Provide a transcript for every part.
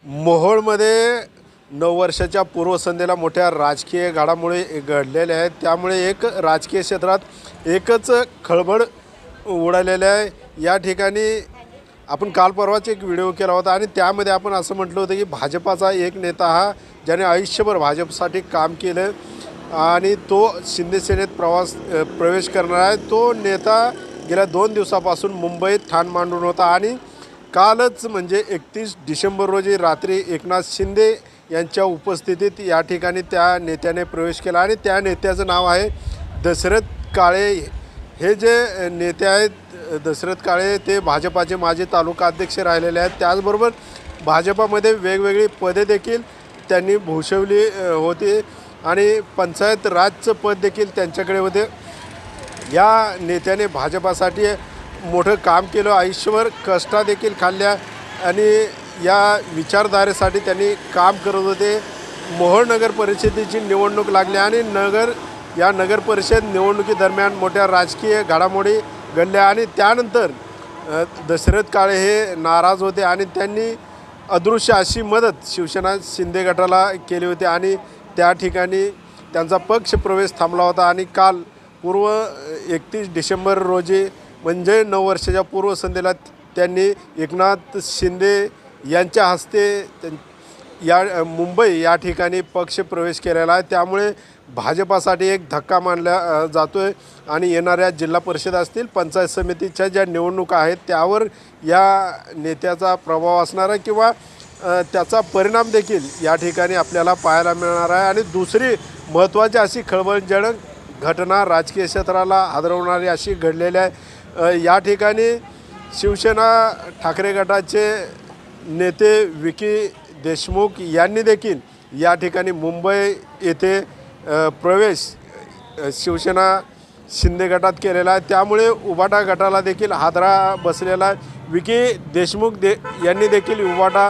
मोहोळमध्ये 9 वर्षाच्या पूर्वसंध्येला मोठ्या राजकीय घडामोडी घडलेल्या आहेत। त्यामुळे एक राजकीय क्षेत्रात एकच खळबळ उडालेली आहे। या ठिकाणी आपण काल परवाच एक व्हिडिओ केला होता आणि त्यामध्ये आपण असं म्हटलं होतं की भाजपाचा एक नेता हा ज्याने आयुष्यभर भाजपसाठी काम केलं आणि तो शिंदे सेनेत प्रवेश करणार आहे। तो नेता गेल्या 2 दिवसापासून मुंबईत ठाण मांडून होता आणि कालच म्हणजे 31 डिसेंबर रोजी रात्री एकनाथ शिंदे यांच्या उपस्थितीत या ठिकाणी त्या नेत्याने प्रवेश केला आणि त्या नेत्याचं नाव आहे दशरथ काळे। हे जे नेते आहेत दशरथ काळे ते भाजपाचे माजी तालुका अध्यक्ष राहिलेले आहेत। त्याचबरोबर भाजपामध्ये वेगवेगळी पदे देखील त्यांनी भूषवली होती आणि पंचायत राजचं पद देखील त्यांच्याकडे होते। या नेत्याने भाजपासाठी मोठं काम केलं, आयुष्यभर कष्टा देखील खाल्ल्या आणि या विचारधारेसाठी त्यांनी काम करत होते। मोहोळ नगर परिषदेची निवडणूक लागली आणि नगर परिषद निवडणुकीदरम्यान मोठ्या राजकीय घडामोडी घडल्या आणि त्यानंतर दशरथ काळे हे नाराज होते आणि त्यांनी अदृश्य अशी मदत शिवसेना शिंदे गटाला केली होती आणि त्या ठिकाणी त्यांचा पक्ष प्रवेश थांबला होता आणि काल 31 डिसेंबर रोजी म्हणजे 9 वर्षाच्या पूर्वसंध्येला त्यांनी एकनाथ शिंदे यांच्या हस्ते या मुंबई या ठिकाणी पक्ष प्रवेश केलेला आहे। त्यामुळे भाजपासाठी एक धक्का मानला जातो आहे आणि येणाऱ्या जिल्हा परिषद असतील पंचायत समितीच्या ज्या निवडणुका आहेत त्यावर या नेत्याचा प्रभाव असणार आहे किंवा त्याचा परिणाम देखील या ठिकाणी आपल्याला पाहायला मिळणार आहे। आणि दुसरी महत्त्वाची अशी खळबळजनक घटना राजकीय क्षेत्राला हादरवणारी अशी घडलेली आहे। या ठिकाणी शिवसेना ठाकरे गटाचे नेते विकी देशमुख यांनी देखील या ठिकाणी मुंबई येथे प्रवेश शिवसेना शिंदे गटात केलेला आहे। त्यामुळे उभाटा गटाला देखील हादरा बसलेला आहे। विकी देशमुख यांनी देखील उभाटा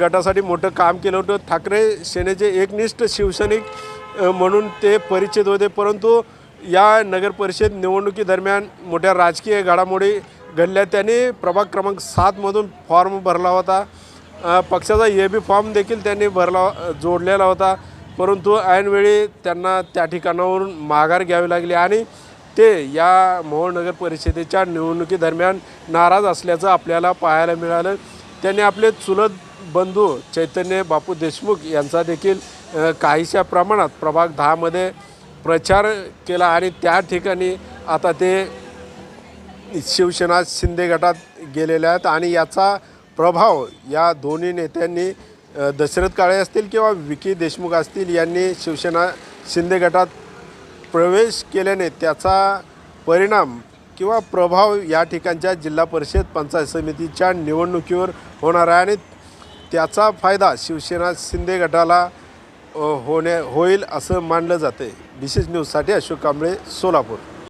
गटासाठी मोठं काम केलं होतं। ठाकरे सेनेचे एकनिष्ठ शिवसैनिक म्हणून ते परिचित होते, परंतु या नगर परिषद निवडणुकीदरम्यान मोठ्या राजकीय घडामोडी घडल्या। त्यांनी प्रभाग क्रमांक 7मधून फॉर्म भरला होता, पक्षाचा ए-बी फॉर्म देखील त्यांनी जोडलेला होता, परंतु ऐनवेळी त्यांना त्या ठिकाणावरून माघार घ्यावी लागली आणि ते या मोहोळ नगर परिषदेच्या निवडणुकीदरम्यान नाराज असल्याचं आपल्याला पाहायला मिळालं। त्यांनी आपले चुलत बंधू चैतन्य बापू देशमुख यांचा देखील काहीशा प्रमाणात प्रभाग 10मध्ये प्रचार केला आणि त्या ठिकाणी आता ते शिवसेना शिंदे गटात गेलेले आहेत आणि याचा प्रभाव या दोन्ही नेत्यांनी दशरथ काळे असतील किंवा विकी देशमुख असतील यांनी शिवसेना शिंदे गटात प्रवेश केल्याने त्याचा परिणाम किंवा प्रभाव या ठिकाणच्या जिल्हा परिषद पंचायत समितीच्या निवडणुकीवर होणार आहे आणि त्याचा फायदा शिवसेना शिंदे गटाला होईल असं मानलं जाते। विशेष न्यूजसाठी अशोक कांबळे, सोलापूर।